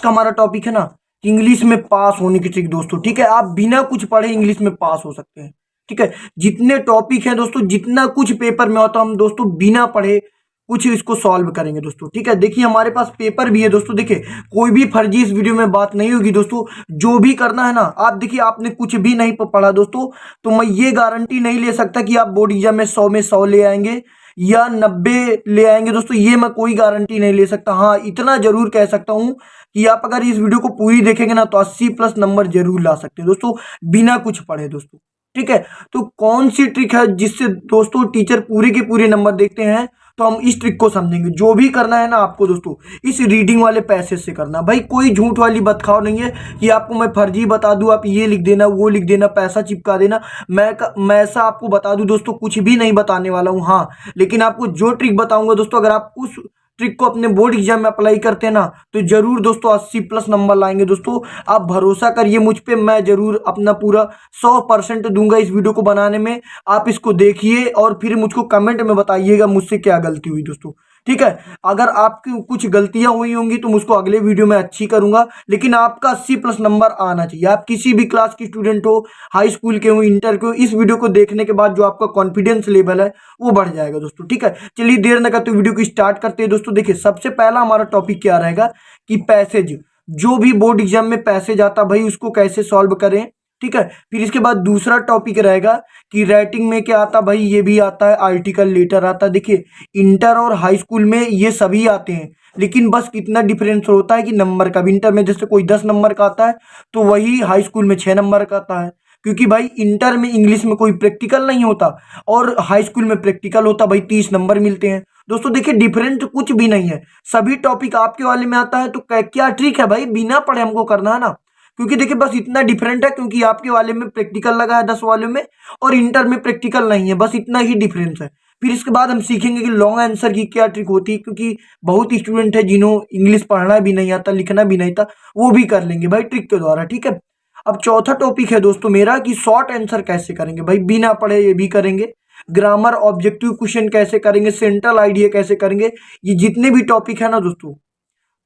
का हमारा टॉपिक है ना, इंग्लिश में पास होने की ट्रिक दोस्तों। ठीक है, आप बिना कुछ पढ़े इंग्लिश में पास हो सकते हैं। ठीक है, जितने टॉपिक हैं दोस्तों, जितना कुछ पेपर में होता है, हम दोस्तों बिना पढ़े कुछ इसको सॉल्व करेंगे दोस्तों। ठीक है, देखिए हमारे पास पेपर भी है दोस्तों। देखिए कोई भी फर्जी इस वीडियो में बात नहीं होगी दोस्तों। जो भी करना है ना, आप देखिए आपने कुछ भी नहीं पढ़ा दोस्तों, तो मैं ये गारंटी नहीं ले सकता कि आप बोर्ड एग्जाम में 100 ले आएंगे या 90 ले आएंगे दोस्तों। ये मैं कोई गारंटी नहीं ले सकता। हाँ, इतना जरूर कह सकता हूं कि आप अगर इस वीडियो को पूरी देखेंगे ना, तो 80+ नंबर जरूर ला सकते हैं दोस्तों, बिना कुछ पढ़े दोस्तों। ठीक है, तो कौन सी ट्रिक है जिससे दोस्तों टीचर पूरे के पूरे नंबर देखते हैं, तो हम इस ट्रिक को समझेंगे। जो भी करना है ना आपको दोस्तों, इस रीडिंग वाले पैसेज से करना। भाई कोई झूठ वाली बतखाव नहीं है कि आपको मैं फर्जी बता दूं, आप ये लिख देना, वो लिख देना, पैसा चिपका देना। मैं ऐसा आपको बता दूं दोस्तों, कुछ भी नहीं बताने वाला हूं। हाँ, लेकिन आपको जो ट्रिक बताऊंगा दोस्तों, अगर आप उस ट्रिक को अपने बोर्ड एग्जाम में अप्लाई करते हैं ना, तो जरूर दोस्तों 80+ नंबर लाएंगे दोस्तों। आप भरोसा करिए मुझ पे, मैं जरूर अपना पूरा 100% दूंगा इस वीडियो को बनाने में। आप इसको देखिए और फिर मुझको कमेंट में बताइएगा मुझसे क्या गलती हुई दोस्तों। ठीक है, अगर आपकी कुछ गलतियां हुई होंगी तो मुझको अगले वीडियो में अच्छी करूंगा, लेकिन आपका 80+ नंबर आना चाहिए। आप किसी भी क्लास की स्टूडेंट हो, हाई स्कूल के हो, इंटर के हो, इस वीडियो को देखने के बाद जो आपका कॉन्फिडेंस लेवल है वो बढ़ जाएगा दोस्तों। ठीक है, चलिए देर न करते वीडियो को स्टार्ट करते हैं दोस्तों। देखिए सबसे पहला हमारा टॉपिक क्या रहेगा कि पैसेज, जो भी बोर्ड एग्जाम में पैसेज आता भाई उसको कैसे सॉल्व करें। ठीक है, फिर इसके बाद दूसरा टॉपिक रहेगा कि राइटिंग में क्या आता भाई, ये भी आता है, आर्टिकल लेटर आता है। देखिए इंटर और हाई स्कूल में ये सभी आते हैं, लेकिन बस कितना डिफरेंस होता है कि नंबर का। इंटर में जैसे कोई 10 नंबर का आता है, तो वही हाई स्कूल में 6 नंबर का आता है, क्योंकि भाई इंटर में इंग्लिश में कोई प्रैक्टिकल नहीं होता और हाई स्कूल में प्रैक्टिकल होता। भाई 30 नंबर मिलते हैं दोस्तों। देखिए डिफरेंस कुछ भी नहीं है, सभी टॉपिक आपके वाले में आता है। तो क्या ट्रिक है भाई, बिना पढ़े हमको करना है ना, क्योंकि देखिए बस इतना डिफरेंट है, क्योंकि आपके वाले में प्रैक्टिकल लगा है 10 वाले में, और इंटर में प्रैक्टिकल नहीं है, बस इतना ही डिफरेंस है। फिर इसके बाद हम सीखेंगे कि लॉन्ग आंसर की क्या ट्रिक होती है, क्योंकि बहुत स्टूडेंट है जिन्हों इंग्लिश पढ़ना भी नहीं आता, लिखना भी नहीं था, वो भी कर लेंगे भाई ट्रिक के द्वारा। ठीक है, अब चौथा टॉपिक है दोस्तों मेरा कि शॉर्ट आंसर कैसे करेंगे भाई, बिना पढ़े ये भी करेंगे। ग्रामर, ऑब्जेक्टिव क्वेश्चन कैसे करेंगे, सेंट्रल आइडिया कैसे करेंगे, ये जितने भी टॉपिक है ना दोस्तों,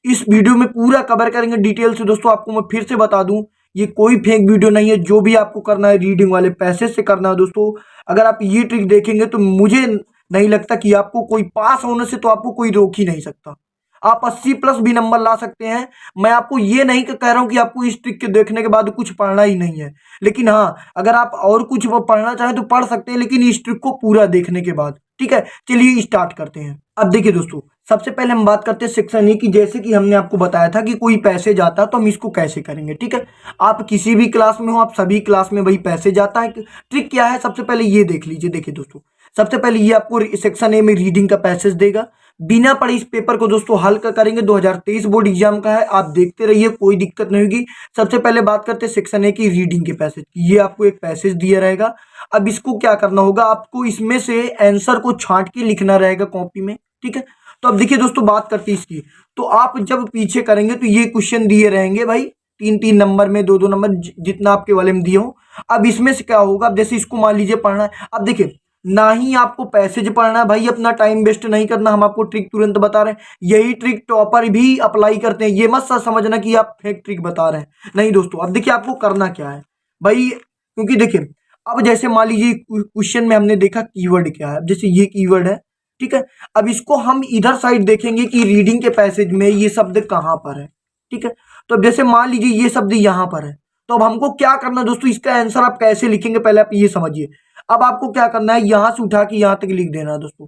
इस वीडियो में पूरा कवर करेंगे डिटेल से दोस्तों। आपको मैं फिर से बता दूं, ये कोई फेक वीडियो नहीं है। जो भी आपको करना है रीडिंग वाले पैसेज से करना है दोस्तों। अगर आप ये ट्रिक देखेंगे तो मुझे नहीं लगता कि आपको कोई पास होने से तो आपको कोई रोक ही नहीं सकता। आप 80+ भी नंबर ला सकते हैं। मैं आपको ये नहीं कह रहा हूं कि आपको इस ट्रिक के देखने के बाद कुछ पढ़ना ही नहीं है, लेकिन हाँ, अगर आप और कुछ पढ़ना चाहें तो पढ़ सकते हैं, लेकिन इस ट्रिक को पूरा देखने के बाद। ठीक है, चलिए स्टार्ट करते हैं। अब देखिए दोस्तों, सबसे पहले हम बात करते हैं सेक्शन ए की। जैसे कि हमने आपको बताया था कि कोई पैसेज आता है तो हम इसको कैसे करेंगे। ठीक है, आप किसी भी क्लास में हो, आप सभी क्लास में वही पैसेज आता है। ट्रिक क्या है, सबसे पहले ये देख लीजिए। देखिए दोस्तों, सबसे पहले ये आपको सेक्शन ए में रीडिंग का पैसेज देगा। बिना पढ़े इस पेपर को दोस्तों हल करेंगे। 2023 बोर्ड एग्जाम का है, आप देखते रहिए, कोई दिक्कत नहीं होगी। सबसे पहले बात करते हैं सेक्शन ए की रीडिंग के पैसेज। ये आपको एक पैसेज दिया रहेगा। अब इसको क्या करना होगा, आपको इसमें से आंसर को छांट के लिखना रहेगा कॉपी में। ठीक है, तो अब देखिए दोस्तों, बात करते हैं इसकी। तो आप जब पीछे करेंगे तो ये क्वेश्चन दिए रहेंगे भाई, 3-3 नंबर में, 2-2 नंबर, जितना आपके वाले में दिए हो। अब इसमें से क्या होगा, अब जैसे इसको मान लीजिए पढ़ना है। अब देखिए, ना ही आपको पैसेज पढ़ना है भाई, अपना टाइम वेस्ट नहीं करना। हम आपको ट्रिक तुरंत बता रहे हैं, यही ट्रिक टॉपर भी अप्लाई करते हैं। ये मत समझना कि आप फेक ट्रिक बता रहे हैं, नहीं दोस्तों। अब देखिए आपको करना क्या है भाई, क्योंकि देखिए अब जैसे मान लीजिए क्वेश्चन में हमने देखा कीवर्ड क्या है। जैसे ये कीवर्ड है, ठीक है। अब इसको हम इधर साइड देखेंगे कि रीडिंग के पैसेज में ये शब्द कहां पर है। ठीक है, तो अब जैसे मान लीजिए ये शब्द यहां पर है, तो अब हमको क्या करना है दोस्तों, इसका आंसर आप कैसे लिखेंगे पहले आप ये समझिए। अब आपको क्या करना है, यहां से उठा के यहां तक लिख देना है दोस्तों।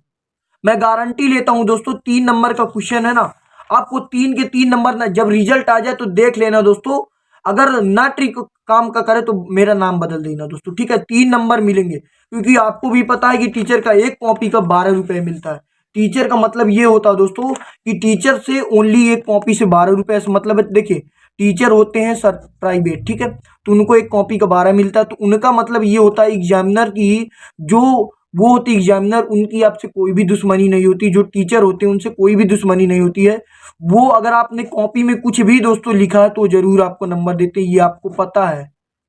मैं गारंटी लेता हूं दोस्तों, 3 नंबर का क्वेश्चन है ना, आपको 3 के 3 नंबर ना, जब रिजल्ट आ जाए तो देख लेना दोस्तों। अगर ना ट्रिक काम का करे तो मेरा नाम बदल देना दोस्तों। ठीक है, 3 नंबर मिलेंगे, क्योंकि आपको भी पता है कि टीचर का एक कॉपी का 12 रुपए मिलता है। टीचर का मतलब ये होता है दोस्तों कि टीचर से ओनली एक कॉपी से 12 रुपए से मतलब है। देखिए टीचर होते हैं सर प्राइवेट, ठीक है, तो उनको एक कॉपी का 12 मिलता है। तो उनका मतलब ये होता है एग्जामिनर की जो वो होती एग्जामिनर, उनकी आपसे कोई भी दुश्मनी नहीं होती। जो टीचर होते हैं उनसे कोई भी दुश्मनी नहीं होती है। वो अगर आपने कॉपी में कुछ भी दोस्तों लिखा है तो जरूर आपको नंबर देते हैं, ये आपको पता है।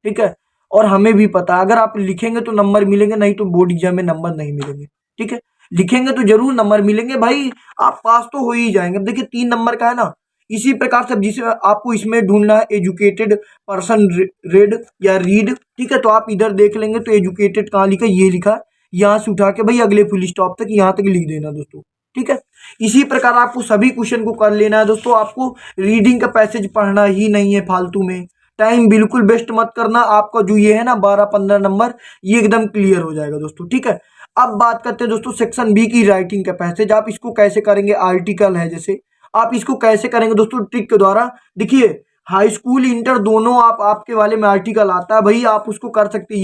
ठीक है, और हमें भी पता है, अगर आप लिखेंगे तो नंबर मिलेंगे, नहीं तो बोर्ड एग्जाम में नंबर नहीं मिलेंगे। ठीक है, लिखेंगे तो जरूर नंबर मिलेंगे भाई, आप पास तो हो ही जाएंगे। अब देखिए 3 नंबर का है ना, इसी प्रकार से जिसे आपको इसमें ढूंढना है एजुकेटेड पर्सन रेड या रीड, ठीक है। तो आप इधर देख लेंगे तो एजुकेटेड कहाँ लिखा है, ये लिखा है, यहाँ से उठा के भाई अगले फुल स्टॉप तक यहाँ तक लिख देना दोस्तों, ठीक है। इसी प्रकार आपको सभी क्वेश्चन को कर लेना है दोस्तों। आपको रीडिंग का पैसेज पढ़ना ही नहीं है फालतू में, टाइम बिल्कुल वेस्ट मत करना। आपका जो ये है ना 12-15 नंबर ये एकदम क्लियर हो जाएगा दोस्तों, ठीक है। अब बात करते हैं दोस्तों सेक्शन बी की राइटिंग का पैसेज। आप इसको कैसे करेंगे, आर्टिकल है जैसे, आप इसको कैसे करेंगे दोस्तों ट्रिक के द्वारा। देखिए हाई स्कूल इंटर दोनों आपके वाले में आर्टिकल आता है भाई, आप उसको कर सकते हैं।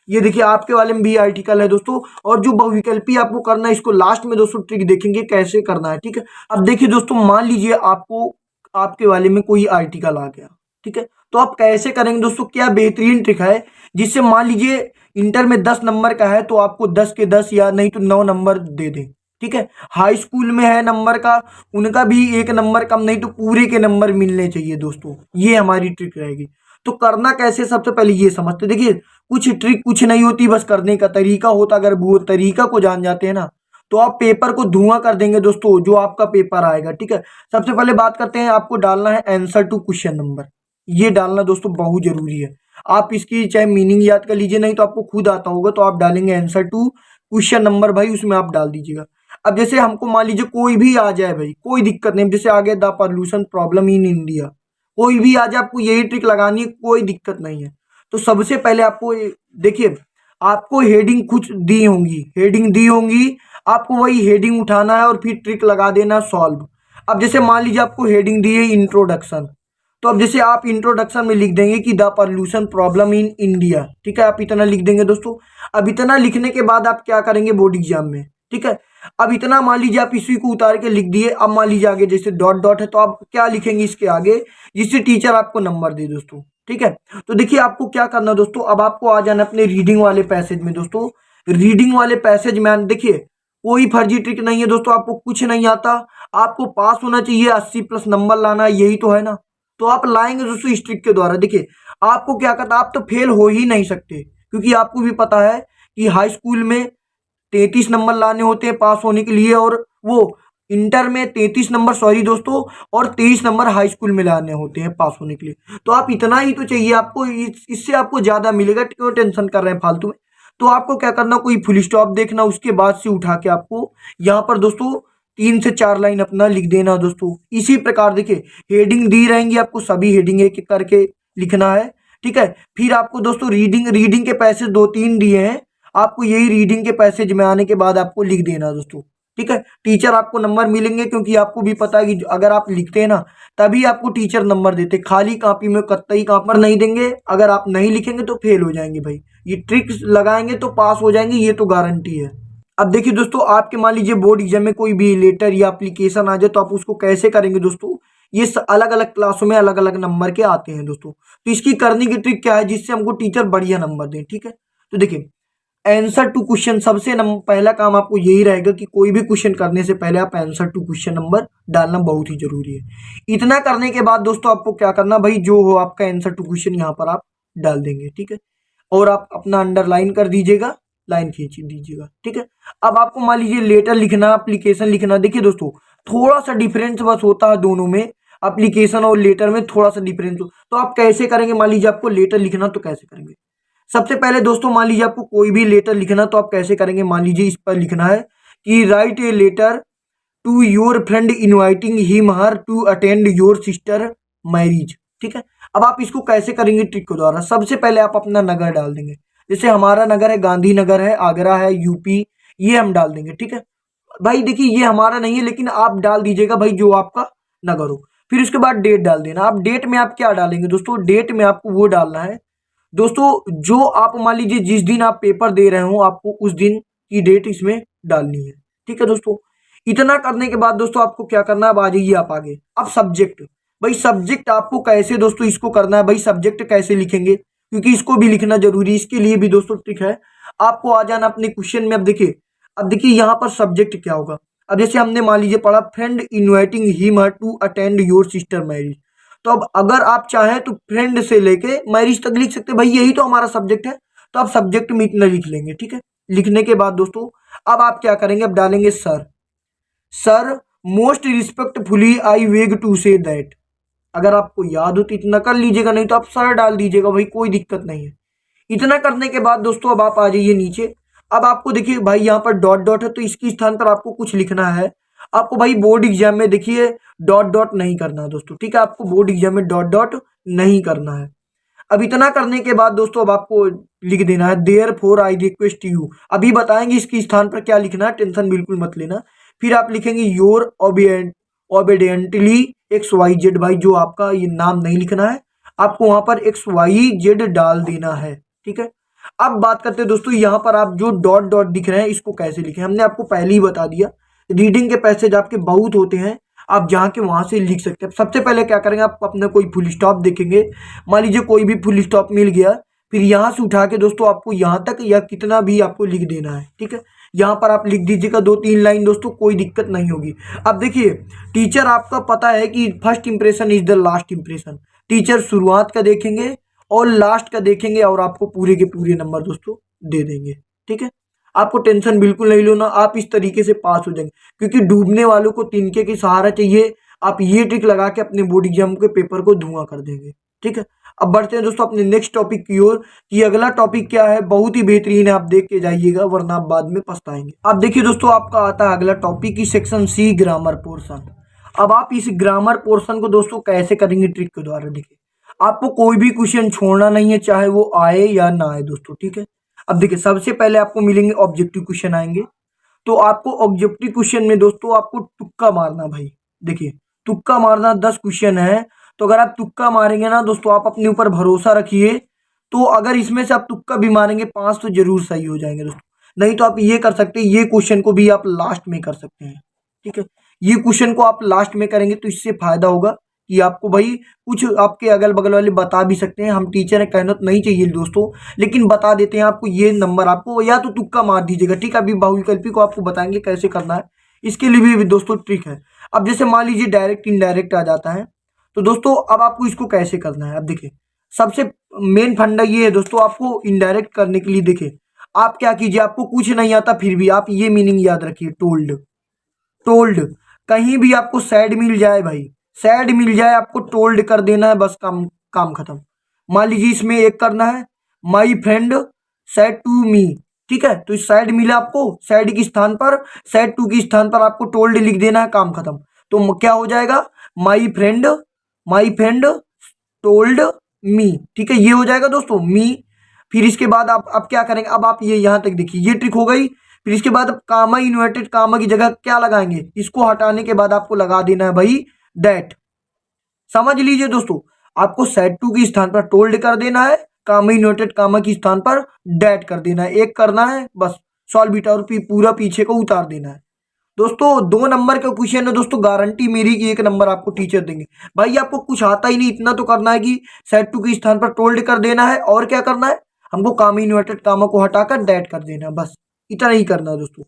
ये देखिए आपके वाले में भी आर्टिकल है दोस्तों। और जो बहुविकल्पी आपको करना है इसको लास्ट में दोस्तों ट्रिक देखेंगे कैसे करना है, ठीक है। अब देखिए दोस्तों मान लीजिए आपको आपके वाले में कोई आर्टिकल आ गया, ठीक है। तो आप कैसे करेंगे दोस्तों, क्या बेहतरीन ट्रिक है जिससे मान लीजिए इंटर में 10 नंबर का है तो आपको 10 के 10 या नहीं तो 9 नंबर दे दें, ठीक है। हाई स्कूल में है नंबर का, उनका भी 1 नंबर कम नहीं तो पूरे के नंबर मिलने चाहिए दोस्तों। ये हमारी ट्रिक रहेगी। तो करना कैसे, सबसे पहले ये समझते। देखिए कुछ ट्रिक कुछ नहीं होती, बस करने का तरीका होता। अगर वो तरीका को जान जाते हैं ना तो आप पेपर को धुआं कर देंगे दोस्तों, जो आपका पेपर आएगा, ठीक है। सबसे पहले बात करते हैं, आपको डालना है आंसर टू क्वेश्चन नंबर। ये डालना दोस्तों बहुत जरूरी है। आप इसकी चाहे मीनिंग याद कर लीजिए, नहीं तो आपको खुद आता होगा, तो आप डालेंगे आंसर टू क्वेश्चन नंबर भाई, उसमें आप डाल दीजिएगा। अब जैसे हमको मान लीजिए कोई भी आ जाए भाई, कोई दिक्कत नहीं, जैसे आ गया the pollution problem in India, कोई भी आ जाए, आपको यही ट्रिक लगानी है, कोई दिक्कत नहीं है। तो सबसे पहले आपको देखिए आपको हेडिंग कुछ दी होंगी, आपको वही हेडिंग उठाना है और फिर ट्रिक लगा देना सॉल्व। अब जैसे मान लीजिए आपको हेडिंग दी है इंट्रोडक्शन, तो अब जैसे आप इंट्रोडक्शन में लिख देंगे कि the pollution problem in India, ठीक है। आप इतना लिख देंगे दोस्तों। अब इतना लिखने के बाद आप क्या करेंगे बोर्ड एग्जाम में, ठीक है। अब इतना मान लीजिए आप इसी को उतार के लिख दिए। अब मान लीजिए आगे जैसे डॉट डॉट है तो आप क्या लिखेंगे इसके आगे, जिससे टीचर आपको नंबर दे दोस्तों, ठीक है। तो देखिए आपको क्या करना दोस्तों, अब आपको आ जाना अपने रीडिंग वाले पैसेज में दोस्तों। रीडिंग वाले पैसेज में देखिए कोई फर्जी ट्रिक नहीं है दोस्तों, आपको कुछ नहीं आता, आपको पास होना चाहिए, 80+ नंबर लाना, यही तो है ना। तो आप लाएंगे दोस्तों इस ट्रिक के द्वारा। देखिए आपको क्या करता, आप तो फेल हो ही नहीं सकते, क्योंकि आपको भी पता है कि हाई स्कूल में 33 नंबर लाने होते हैं पास होने के लिए, और वो इंटर में 33 नंबर, सॉरी दोस्तों, और 23 नंबर हाई स्कूल में लाने होते हैं पास होने के लिए। तो आप इतना ही तो चाहिए आपको, इससे आपको ज्यादा मिलेगा, क्यों टेंशन कर रहे हैं फालतू में। तो आपको क्या करना, कोई फुल स्टॉप देखना, उसके बाद से उठा के आपको यहाँ पर दोस्तों 3 से 4 लाइन अपना लिख देना दोस्तों। इसी प्रकार देखिए हेडिंग दी रहेंगी, आपको सभी हेडिंग एक एक करके लिखना है, ठीक है। फिर आपको दोस्तों रीडिंग के पैसेज 2-3 दिए हैं, आपको यही रीडिंग के पैसेज में आने के बाद आपको लिख देना दोस्तों, ठीक है। टीचर आपको नंबर मिलेंगे, क्योंकि आपको भी पता है कि अगर आप लिखते हैं ना तभी आपको टीचर नंबर देते, खाली कॉपी में कतई नंबर नहीं देंगे। अगर आप नहीं लिखेंगे तो फेल हो जाएंगे भाई, ये ट्रिक्स लगाएंगे तो पास हो जाएंगे, ये तो गारंटी है। अब देखिए दोस्तों आपके मान लीजिए बोर्ड एग्जाम में कोई भी लेटर या एप्लीकेशन आ जाए तो आप उसको कैसे करेंगे दोस्तों। ये अलग अलग क्लासों में अलग अलग नंबर के आते हैं दोस्तों, तो इसकी करने की ट्रिक क्या है जिससे हमको टीचर बढ़िया नंबर दें, ठीक है। तो देखिए आंसर टू क्वेश्चन, सबसे पहला काम आपको यही रहेगा कि कोई भी क्वेश्चन करने से पहले आप आंसर टू क्वेश्चन नंबर डालना बहुत ही जरूरी है। इतना करने के बाद दोस्तों आपको क्या करना भाई, जो हो आपका आंसर टू क्वेश्चन यहाँ पर आप डाल देंगे, ठीक है। और आप अपना अंडरलाइन कर दीजिएगा, लाइन खींच दीजिएगा, ठीक है। अब आपको मान लीजिए लेटर लिखना, एप्लीकेशन लिखना। देखिए दोस्तों थोड़ा सा डिफरेंस बस होता है दोनों में, एप्लीकेशन और लेटर में थोड़ा सा डिफरेंस हो। तो आप कैसे करेंगे, मान लीजिए आपको लेटर लिखना तो कैसे करेंगे। सबसे पहले दोस्तों मान लीजिए आपको कोई भी लेटर लिखना तो आप कैसे करेंगे, मान लीजिए इस पर लिखना है कि write a letter to your friend inviting him her to attend your sister marriage, ठीक है। अब आप इसको कैसे करेंगे ट्रिक के द्वारा। सबसे पहले आप अपना नगर डाल देंगे, जैसे हमारा नगर है गांधीनगर है, आगरा है, यूपी, ये हम डाल देंगे, ठीक है भाई। देखिए ये हमारा नहीं है, लेकिन आप डाल दीजिएगा भाई जो आपका नगर हो। फिर उसके बाद डेट डाल देना। आप डेट में आप क्या डालेंगे दोस्तों, डेट में आपको वो डालना है दोस्तों जो आप मान लीजिए जिस दिन आप पेपर दे रहे हो आपको उस दिन की डेट इसमें डालनी है, ठीक है दोस्तों। इतना करने के बाद दोस्तों आपको क्या करना है, अब आ जाइए आप आगे। अब सब्जेक्ट, भाई सब्जेक्ट आपको कैसे दोस्तों इसको करना है, भाई सब्जेक्ट कैसे लिखेंगे, क्योंकि इसको भी लिखना जरूरी है। इसके लिए भी दोस्तों ट्रिक है, आपको आ जाना अपने क्वेश्चन में। अब देखिए यहाँ पर सब्जेक्ट क्या होगा। अब जैसे हमने मान लीजिए पढ़ा friend inviting him her to attend your sister marriage, तो अब अगर आप चाहें तो फ्रेंड से लेके मैरिज तक लिख सकते हैं भाई, यही तो हमारा सब्जेक्ट है। तो आप सब्जेक्ट में इतना लिख लेंगे, ठीक है। लिखने के बाद दोस्तों अब आप क्या करेंगे, अब डालेंगे सर मोस्ट रिस्पेक्टफुली आई वेग टू से दैट। अगर आपको याद हो तो इतना कर लीजिएगा, नहीं तो आप सर डाल दीजिएगा भाई, कोई दिक्कत नहीं है। इतना करने के बाद दोस्तों अब आप आ जाइए नीचे। अब आपको देखिए भाई यहाँ पर डॉट डॉट है, तो इसके स्थान पर आपको कुछ लिखना है। आपको भाई बोर्ड एग्जाम में देखिए डॉट डॉट नहीं करना है दोस्तों, ठीक है, आपको बोर्ड एग्जाम में डॉट डॉट नहीं करना है। अब इतना करने के बाद दोस्तों अब आपको लिख देना है therefore I request you. अभी बताएंगे इसके स्थान पर क्या लिखना है, टेंशन बिल्कुल मत लेना। फिर आप लिखेंगे योर ओबेडेंटली एक्स वाई जेड। भाई जो आपका ये नाम नहीं लिखना है, आपको वहां पर एक्स वाई जेड डाल देना है, ठीक है। अब बात करते हैं दोस्तों, यहाँ पर आप जो डॉट डॉट दिख रहे हैं इसको कैसे लिखें, हमने आपको पहले ही बता दिया। रीडिंग के पैसेज आपके बहुत होते हैं, आप जहाँ के वहां से लिख सकते हैं। सबसे पहले क्या करेंगे, आप अपना कोई फुल स्टॉप देखेंगे, मान लीजिए कोई भी फुल स्टॉप मिल गया, फिर यहाँ से उठा के दोस्तों आपको यहाँ तक या कितना भी आपको लिख देना है, ठीक है। यहाँ पर आप लिख दीजिएगा 2-3 लाइन दोस्तों, कोई दिक्कत नहीं होगी। अब देखिए टीचर आपका पता है कि first impression is the last impression. Teacher शुरुआत का देखेंगे और लास्ट का देखेंगे और आपको पूरे के पूरे नंबर दोस्तों दे देंगे, ठीक है। आपको टेंशन बिल्कुल नहीं लेना, आप इस तरीके से पास हो जाएंगे, क्योंकि डूबने वालों को तिनके की सहारा चाहिए। आप ये ट्रिक लगा के अपने बोर्ड एग्जाम के पेपर को धुआं कर देंगे, ठीक है। अब बढ़ते हैं दोस्तों अपने नेक्स्ट टॉपिक की ओर, कि अगला टॉपिक क्या है, बहुत ही बेहतरीन है, आप देख के जाइएगा वरना आप बाद में पछताएंगे। अब देखिए दोस्तों आपका आता है अगला टॉपिक की सेक्शन सी ग्रामर पोर्शन। अब आप इस ग्रामर पोर्शन को दोस्तों कैसे करेंगे, ट्रिक के द्वारा। देखिए आपको कोई भी क्वेश्चन छोड़ना नहीं है, चाहे वो आए या ना आए दोस्तों, ठीक है। अब देखिए सबसे पहले आपको मिलेंगे ऑब्जेक्टिव क्वेश्चन आएंगे, तो आपको ऑब्जेक्टिव क्वेश्चन में दोस्तों आपको तुक्का मारना। भाई देखिए तुक्का मारना, 10 क्वेश्चन है, तो अगर आप तुक्का मारेंगे ना दोस्तों, आप अपने ऊपर भरोसा रखिए, तो अगर इसमें से आप तुक्का भी मारेंगे 5 तो जरूर सही हो जाएंगे दोस्तों। नहीं तो आप ये कर सकते हैं, ये क्वेश्चन को भी आप लास्ट में कर सकते हैं, ठीक है। ये क्वेश्चन को आप लास्ट में करेंगे तो इससे फायदा होगा कि आपको भाई कुछ आपके अगल बगल वाले बता भी सकते हैं, हम टीचर है कहना तो नहीं चाहिए दोस्तों, लेकिन बता देते हैं आपको ये नंबर, आपको या तो तुक्का मार दीजिएगा, ठीक है। अभी बहुविकल्पी को आपको बताएंगे कैसे करना है, इसके लिए भी दोस्तों ट्रिक है। अब जैसे मान लीजिए डायरेक्ट इनडायरेक्ट आ जाता है, तो दोस्तों अब आपको इसको कैसे करना है। अब देखिए सबसे मेन फंडा ये है दोस्तों, आपको इनडायरेक्ट करने के लिए देखिए आप क्या कीजिए, आपको कुछ नहीं आता फिर भी आप ये मीनिंग याद रखिए, टोल्ड। टोल्ड कहीं भी आपको सैड मिल जाए भाई, सैड मिल जाए, आपको टोल्ड कर देना है, बस काम काम खत्म। मान लीजिए इसमें एक करना है, my friend said to me, ठीक है, तो सैड मिला आपको, सैड के स्थान पर सैड टू के स्थान पर आपको टोल्ड लिख देना है, काम खत्म। तो क्या हो जाएगा, माई फ्रेंड टोल्ड मी, ठीक है, ये हो जाएगा दोस्तों मी। फिर इसके बाद आप क्या करेंगे, अब आप ये यहां तक देखिए ये ट्रिक हो गई। फिर इसके बाद कामा, इन्वर्टेड कामा की जगह क्या लगाएंगे, इसको हटाने के बाद आपको लगा देना है भाई दैट। समझ लीजिए दोस्तों, आपको सेट टू के स्थान पर टोल्ड कर देना है, कामा इन्वर्टेड कामा के स्थान पर दैट कर देना है, एक करना है बस, सॉल्व इट और पूरा पीछे को उतार देना है दोस्तों। 2 नंबर का क्वेश्चन है दोस्तों, गारंटी मेरी कि 1 नंबर आपको टीचर देंगे। भाई आपको कुछ आता ही नहीं, इतना तो करना है कि सेट टू के स्थान पर टोल्ड कर देना है, और क्या करना है, हमको कामा इन्वर्टेड कामा को हटाकर दैट कर देना है, बस इतना ही करना है दोस्तों।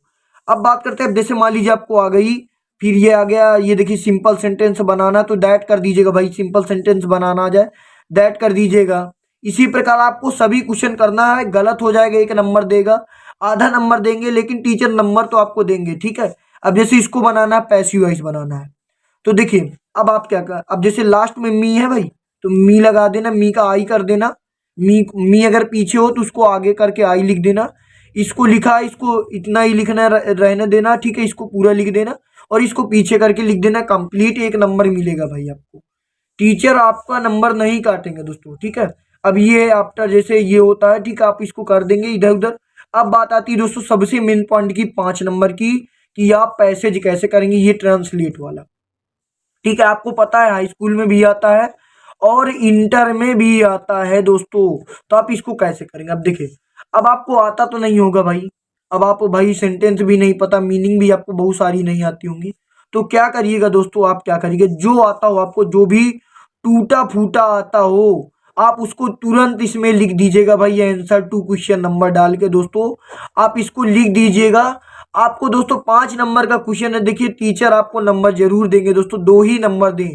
अब बात करते हैं, जैसे मान लीजिए आपको आ गई, फिर ये आ गया, ये देखिए सिंपल सेंटेंस बनाना, तो दैट कर दीजिएगा भाई, सिंपल सेंटेंस बनाना आ जाए दैट कर दीजिएगा। इसी प्रकार आपको सभी क्वेश्चन करना है, गलत हो जाएगा 1 नंबर देगा, आधा नंबर देंगे, लेकिन टीचर नंबर तो आपको देंगे, ठीक है। अब जैसे इसको बनाना है, पैसिव वॉइस बनाना है, तो देखिए अब आप क्या कर, अब जैसे लास्ट में मी है भाई, तो मी लगा देना, मी का आई कर देना, मी अगर पीछे हो तो उसको आगे करके आई लिख देना। इसको लिखा है, इसको इतना ही लिखना रहने देना, ठीक है, इसको पूरा लिख देना और इसको पीछे करके लिख देना, कंप्लीट 1 नंबर मिलेगा भाई आपको। टीचर आपका नंबर नहीं काटेंगे दोस्तों, ठीक है। अब ये आफ्टर जैसे ये होता है, ठीक है, आप इसको कर देंगे इधर उधर। अब बात आती है दोस्तों सबसे मेन पॉइंट की, 5 नंबर की, कि आप पैसेज कैसे करेंगे, ये ट्रांसलेट वाला, ठीक है। आपको पता है हाई स्कूल में भी आता है और इंटर में भी आता है दोस्तों, तो आप इसको कैसे करेंगे। अब देखिए अब आपको आता तो नहीं होगा भाई, अब आप भाई सेंटेंस भी नहीं पता, मीनिंग भी आपको बहुत सारी नहीं आती होंगी, तो क्या करिएगा दोस्तों, आप क्या करिएगा, जो आता हो आपको, जो भी टूटा फूटा आता हो, आप उसको तुरंत इसमें लिख दीजिएगा भाई, आंसर टू क्वेश्चन नंबर डाल के दोस्तों आप इसको लिख दीजिएगा। आपको दोस्तों 5 नंबर का क्वेश्चन है, देखिए टीचर आपको नंबर जरूर देंगे दोस्तों, 2 ही नंबर दें,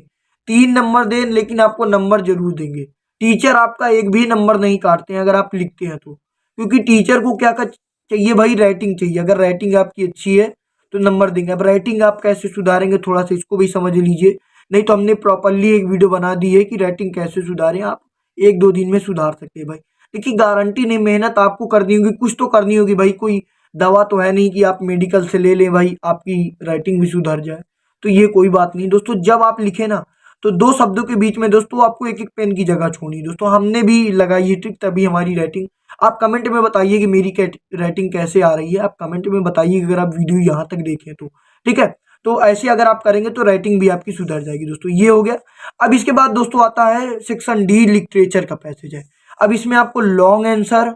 3 नंबर दें, लेकिन आपको नंबर जरूर देंगे। टीचर आपका एक भी नंबर नहीं काटते हैं अगर आप लिखते हैं तो, क्योंकि टीचर को क्या चाहिए भाई, राइटिंग चाहिए। अगर राइटिंग आपकी अच्छी है तो नंबर देंगे। अब राइटिंग आप कैसे सुधारेंगे थोड़ा सा इसको भी समझ लीजिए, नहीं तो हमने प्रॉपरली एक वीडियो बना दी है कि राइटिंग कैसे सुधारें, आप 1-2 दिन में सुधार सकते हैं भाई। देखिए गारंटी नहीं, मेहनत आपको करनी होगी, कुछ तो करनी होगी भाई, कोई दवा तो है नहीं कि आप मेडिकल से ले लें भाई आपकी राइटिंग भी सुधर जाए। तो ये कोई बात नहीं दोस्तों, जब आप लिखे ना तो 2 शब्दों के बीच में दोस्तों आपको एक-एक पेन की जगह छोड़नी है दोस्तों। हमने भी लगाई ये ट्रिक तभी हमारी राइटिंग, आप कमेंट में बताइए कि मेरी राइटिंग कैसे आ रही है, आप कमेंट में बताइए अगर आप वीडियो यहाँ तक देखें तो, ठीक है। तो ऐसे अगर आप करेंगे तो राइटिंग भी आपकी सुधर जाएगी दोस्तों, ये हो गया। अब इसके बाद दोस्तों आता है सेक्शन डी, लिटरेचर का पैसेज है। अब इसमें आपको लॉन्ग आंसर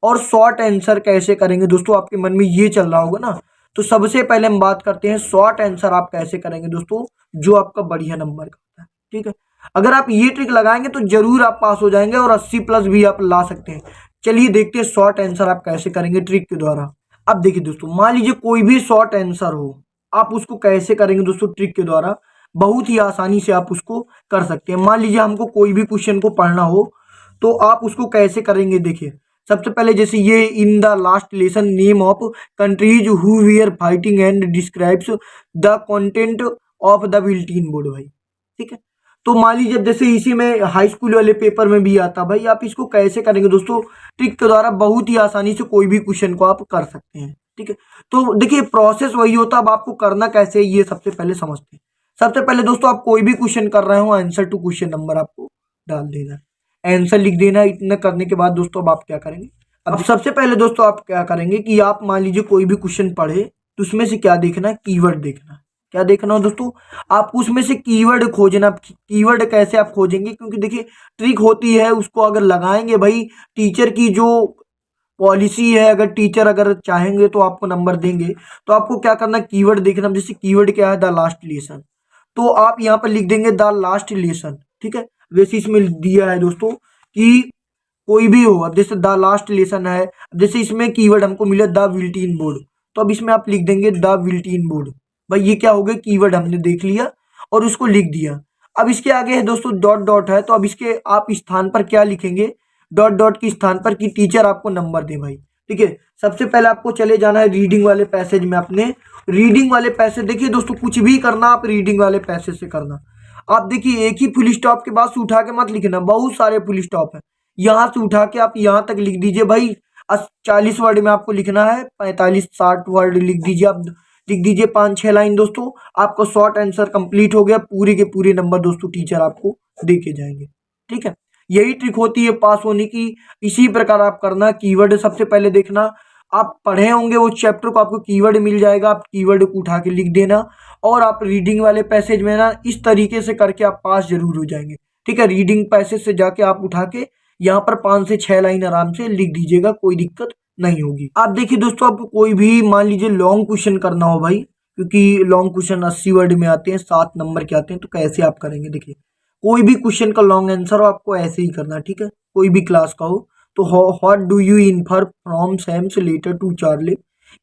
और शॉर्ट आंसर कैसे करेंगे दोस्तों, आपके मन में ये चल रहा होगा ना। तो सबसे पहले हम बात करते हैं शॉर्ट आंसर आप कैसे करेंगे दोस्तों, जो आपका बढ़िया नंबर का होता है, ठीक है। अगर आप ये ट्रिक लगाएंगे तो जरूर आप पास हो जाएंगे और 80+ भी आप ला सकते हैं। चलिए देखते हैं शॉर्ट आंसर आप कैसे करेंगे ट्रिक के द्वारा। अब देखिए दोस्तों, मान लीजिए कोई भी शॉर्ट आंसर हो, आप उसको कैसे करेंगे दोस्तों ट्रिक के द्वारा, बहुत ही आसानी से आप उसको कर सकते हैं। मान लीजिए हमको कोई भी क्वेश्चन को पढ़ना हो तो आप उसको कैसे करेंगे, देखिए सबसे पहले जैसे ये in the last lesson name of countries who VR fighting and describes the content of the bulletin board भाई, ठीक है। तो मान लीजिए जैसे इसी में हाई स्कूल वाले पेपर में भी आता भाई, आप इसको कैसे करेंगे दोस्तों ट्रिक के द्वारा, बहुत ही आसानी से कोई भी क्वेश्चन को आप कर सकते हैं, ठीक है। तो देखिए प्रोसेस वही होता है, अब आपको करना कैसे है ये सबसे पहले समझते हैं। सबसे पहले दोस्तों आप कोई भी क्वेश्चन कर रहे हो, आंसर टू क्वेश्चन नंबर आपको डाल देना है, आंसर लिख देना है। इतना करने के बाद दोस्तों अब आप क्या करेंगे, अब सबसे पहले दोस्तों आप क्या करेंगे कि आप मान लीजिए कोई भी क्वेश्चन पढ़े तो उसमें से क्या देखना है, कीवर्ड देखना है। क्या देखना हो दोस्तों, आप उसमें से कीवर्ड खोजना। कीवर्ड कैसे आप खोजेंगे, क्योंकि देखिए ट्रिक होती है, उसको अगर लगाएंगे भाई, टीचर की जो पॉलिसी है, अगर टीचर अगर चाहेंगे तो आपको नंबर देंगे। तो आपको क्या करना, कीवर्ड देखना। जैसे कीवर्ड क्या है, द लास्ट लेसन, तो आप यहाँ पर लिख देंगे द लास्ट लेसन, ठीक है। वैसे इसमें दिया है दोस्तों कि कोई भी हो, अब जैसे द लास्ट लेसन है, अब जैसे इसमें कीवर्ड हमको मिला द बुलेटिन बोर्ड, तो अब इसमें आप लिख देंगे द बुलेटिन बोर्ड भाई। ये क्या हो गया, कीवर्ड हमने देख लिया और उसको लिख दिया। अब इसके आगे है दोस्तों डॉट डॉट है, तो अब इसके आप स्थान पर क्या लिखेंगे, डॉट डॉट के स्थान पर कि टीचर आपको नंबर दे भाई, ठीक है। सबसे पहले आपको चले जाना है रीडिंग वाले पैसेज में। अपने रीडिंग वाले पैसेज देखिए दोस्तों, कुछ भी करना आप रीडिंग वाले पैसेज से करना। आप देखिए एक ही फुल स्टॉप के बाद से उठा के मत लिखना, बहुत सारे फुल स्टॉप है, यहाँ से उठा के आप यहाँ तक लिख दीजिए भाई। 40 वर्ड में आपको लिखना है, 45-60 वर्ड लिख दीजिए आप, लिख दीजिए 5-6 लाइन दोस्तों, आपका शॉर्ट आंसर कंप्लीट हो गया। पूरे के पूरे नंबर दोस्तों टीचर आपको दे के जाएंगे, ठीक है। यही ट्रिक होती है पास होने की। इसी प्रकार आप करना, कीवर्ड सबसे पहले देखना। आप पढ़े होंगे वो चैप्टर को, आपको कीवर्ड मिल जाएगा, आप कीवर्ड को उठा के लिख देना और आप रीडिंग वाले पैसेज में ना इस तरीके से करके आप पास जरूर हो जाएंगे, ठीक है। रीडिंग पैसेज से जाके आप उठा के यहाँ पर 5 से 6 लाइन आराम से लिख दीजिएगा, कोई दिक्कत नहीं होगी। आप देखिए दोस्तों, आपको कोई भी मान लीजिए लॉन्ग क्वेश्चन करना हो भाई, क्योंकि लॉन्ग क्वेश्चन 80 वर्ड में आते हैं, 7 नंबर के आते हैं, तो कैसे आप करेंगे देखिए। कोई भी क्वेश्चन का लॉन्ग आंसर हो आपको ऐसे ही करना, ठीक है। कोई भी क्लास का हो तो what do you infer from Sam's letter to Charlie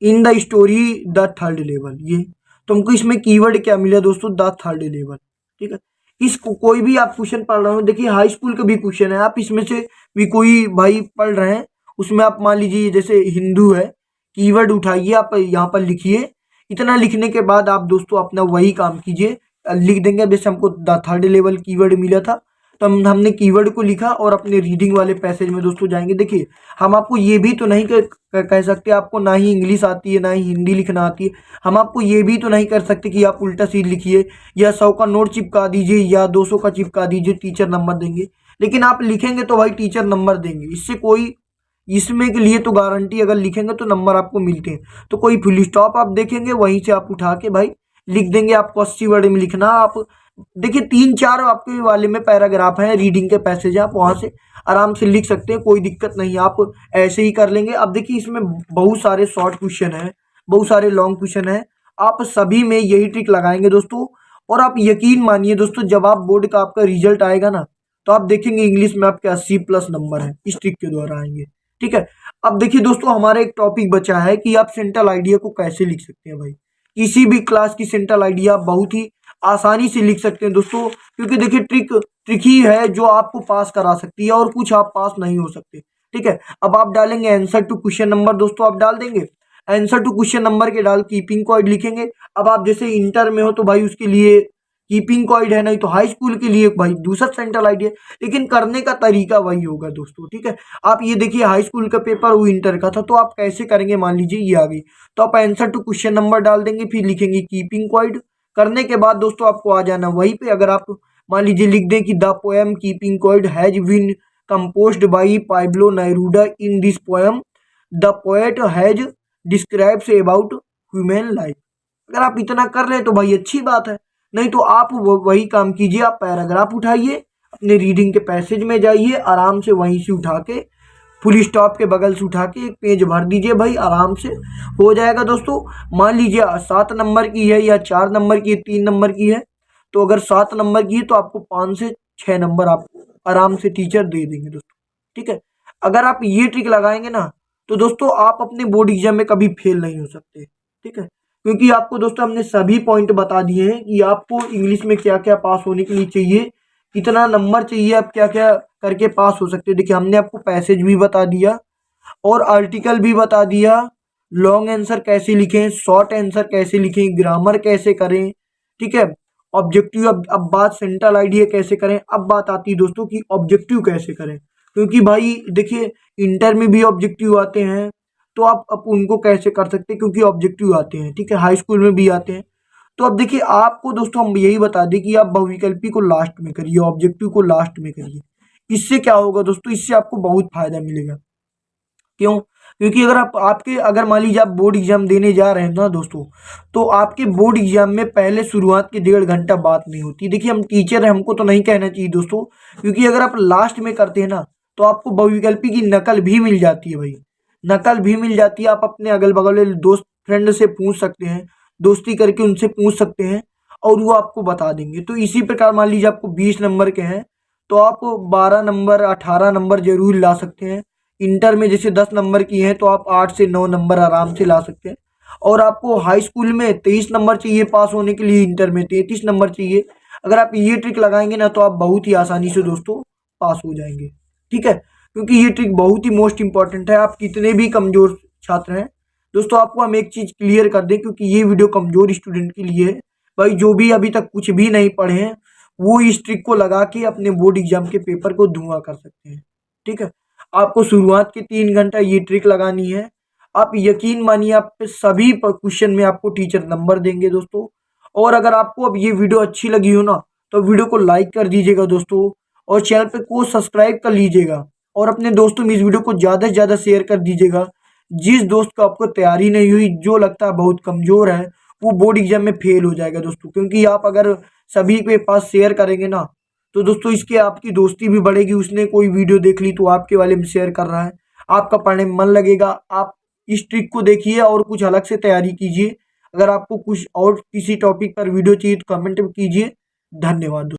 in the story the third level, ये तुमको इसमें कीवर्ड क्या मिला दोस्तों, द थर्ड लेवल, ठीक है। इसको कोई भी आप क्वेश्चन पढ़ रहे हो, देखिए हाई स्कूल का भी क्वेश्चन है, आप इसमें से भी कोई भाई पढ़ रहे हैं, उसमें आप मान लीजिए जैसे हिंदू है, कीवर्ड उठाइए, आप यहाँ पर लिखिए। इतना लिखने के बाद आप दोस्तों अपना वही काम कीजिए, लिख देंगे। जैसे हमको द थर्ड लेवल कीवर्ड मिला था, तो हमने कीवर्ड को लिखा और अपने रीडिंग वाले पैसेज में दोस्तों जाएंगे। देखिए हम आपको ये भी तो नहीं कह सकते आपको ना ही इंग्लिश आती है ना ही हिंदी लिखना आती है। हम आपको ये भी तो नहीं कर सकते कि आप उल्टा सीध लिखिए या 100 का नोट चिपका दीजिए या 200 का चिपका दीजिए, टीचर नंबर देंगे। लेकिन आप लिखेंगे तो भाई टीचर नंबर देंगे, इससे कोई, इसमें के लिए तो गारंटी, अगर लिखेंगे तो नंबर आपको मिलते हैं। तो कोई फुल स्टॉप आप देखेंगे वहीं से आप उठा के भाई लिख देंगे। आपको 80 वर्ड में लिखना। आप देखिए 3-4 आपके वाले में पैराग्राफ है, रीडिंग के पैसेज है, आप वहां से आराम से लिख सकते हैं, कोई दिक्कत नहीं, आप ऐसे ही कर लेंगे। अब देखिए इसमें बहुत सारे शॉर्ट क्वेश्चन है, बहुत सारे लॉन्ग क्वेश्चन है, आप सभी में यही ट्रिक लगाएंगे दोस्तों। और आप यकीन मानिए दोस्तों, जब आप बोर्ड का आपका रिजल्ट आएगा ना, तो आप देखेंगे इंग्लिश में आपके 80+ नंबर है, इस ट्रिक के द्वारा आएंगे, ठीक है। अब देखिए दोस्तों, हमारा एक टॉपिक बचा है कि आप सेंट्रल आइडिया को कैसे लिख सकते हैं भाई। किसी भी क्लास की सेंट्रल आइडिया बहुत ही आसानी से लिख सकते हैं दोस्तों, क्योंकि देखिए ट्रिक ही है जो आपको पास करा सकती है, और कुछ आप पास नहीं हो सकते, ठीक है। अब आप डालेंगे आंसर टू क्वेश्चन नंबर दोस्तों, आप डाल देंगे। आंसर टू क्वेश्चन नंबर के डाल कीपिंग क्वाइड लिखेंगे। अब आप जैसे इंटर में हो तो भाई उसके लिए कीपिंग क्वाइड है, नहीं तो हाई स्कूल के लिए भाई दूसरा सेंट्रल आईडी है, लेकिन करने का तरीका वही होगा दोस्तों। ठीक है, आप ये देखिए हाई स्कूल का पेपर वो इंटर का था, तो आप कैसे करेंगे, मान लीजिए ये आ गई, तो आप आंसर टू क्वेश्चन नंबर डाल देंगे, फिर लिखेंगे कीपिंग क्वाइड। करने के बाद दोस्तों आपको आ जाना वहीं पे। अगर आप मान लीजिए लिख दें कि the poem keeping quiet has been composed by Pablo Neruda in this poem the poet has describes about human life. अगर आप इतना कर रहे हैं तो भाई अच्छी बात है, नहीं तो आप वही काम कीजिए, आप पैराग्राफ उठाइए, अपने रीडिंग के पैसेज में जाइए, आराम से वहीं से उठा के फुल स्टॉप के बगल से उठा के एक पेज भर दीजिए भाई, आराम से हो जाएगा दोस्तों। मान लीजिए 7 नंबर की है या 4 नंबर की है, 3 नंबर की है, तो अगर 7 नंबर की है तो आपको 5 से 6 नंबर आपको आराम से टीचर दे देंगे दोस्तों। ठीक है, अगर आप ये ट्रिक लगाएंगे ना तो दोस्तों आप अपने बोर्ड एग्जाम में कभी फेल नहीं हो सकते। ठीक है, क्योंकि आपको दोस्तों हमने सभी पॉइंट बता दिए हैं कि आपको इंग्लिश में क्या क्या पास होने के लिए चाहिए, कितना नंबर चाहिए, आप क्या क्या करके पास हो सकते हो। देखिए हमने आपको पैसेज भी बता दिया और आर्टिकल भी बता दिया, लॉन्ग आंसर कैसे लिखें, शॉर्ट आंसर कैसे लिखें, ग्रामर कैसे करें। ठीक है, ऑब्जेक्टिव, अब बात सेंट्रल आइडिया कैसे करें, अब बात आती है दोस्तों कि ऑब्जेक्टिव कैसे करें, क्योंकि भाई देखिए इंटर में भी ऑब्जेक्टिव आते हैं, तो आप उनको कैसे कर सकते हैं, क्योंकि ऑब्जेक्टिव आते हैं। ठीक है, हाई स्कूल में भी आते हैं। तो अब देखिए आपको दोस्तों हम यही बता दें कि आप बहुविकल्पी को लास्ट में करिए, ऑब्जेक्टिव को लास्ट में करिए। इससे क्या होगा दोस्तों, इससे आपको बहुत फायदा मिलेगा। क्यों, क्योंकि अगर आपके अगर मान लीजिए आप बोर्ड एग्जाम देने जा रहे हैं ना दोस्तों, तो आपके बोर्ड एग्जाम में पहले शुरुआत के 1.5 घंटा बात नहीं होती। देखिए हम टीचर हैं, हमको तो नहीं कहना चाहिए दोस्तों, क्योंकि अगर आप लास्ट में करते हैं ना तो आपको बहुविकल्पी की नकल भी मिल जाती है भाई, नकल भी मिल जाती है। आप अपने अगल बगल वाले दोस्त फ्रेंड से पूछ सकते हैं, दोस्ती करके उनसे पूछ सकते हैं और वो आपको बता देंगे। तो इसी प्रकार मान लीजिए आपको 20 नंबर के हैं तो आप 12 नंबर 18 नंबर जरूर ला सकते हैं। इंटर में जैसे 10 नंबर की हैं तो आप 8 से 9 नंबर आराम से ला सकते हैं। और आपको हाई स्कूल में 23 नंबर चाहिए पास होने के लिए, इंटर में 33 नंबर चाहिए। अगर आप ये ट्रिक लगाएंगे ना तो आप बहुत ही आसानी से दोस्तों पास हो जाएंगे। ठीक है, क्योंकि ये ट्रिक बहुत ही मोस्ट इंपॉर्टेंट है, आप कितने भी कमजोर छात्र हैं दोस्तों। आपको हम एक चीज क्लियर कर दें, क्योंकि ये वीडियो कमजोर स्टूडेंट के लिए है भाई, जो भी अभी तक कुछ भी नहीं पढ़े हैं वो इस ट्रिक को लगा के अपने बोर्ड एग्जाम के पेपर को धुआं कर सकते हैं। ठीक है, आपको शुरुआत के 3 घंटा ये ट्रिक लगानी है। आप यकीन मानिए आप पे सभी क्वेश्चन में आपको टीचर नंबर देंगे दोस्तों। और अगर आपको अब ये वीडियो अच्छी लगी हो ना तो वीडियो को लाइक कर दीजिएगा दोस्तों, और चैनल पे को सब्सक्राइब कर लीजिएगा, और अपने दोस्तों में इस वीडियो को ज़्यादा से ज़्यादा शेयर कर दीजिएगा। जिस दोस्त को आपको तैयारी नहीं हुई, जो लगता है बहुत कमज़ोर है, वो बोर्ड एग्जाम में फेल हो जाएगा दोस्तों। क्योंकि आप अगर सभी के पास शेयर करेंगे ना तो दोस्तों इसके आपकी दोस्ती भी बढ़ेगी, उसने कोई वीडियो देख ली तो आपके वाले में शेयर कर रहा है, आपका पढ़ने में मन लगेगा। आप इस ट्रिक को देखिए और कुछ अलग से तैयारी कीजिए। अगर आपको कुछ और किसी टॉपिक पर वीडियो चाहिए तो कमेंट में कीजिए। धन्यवाद।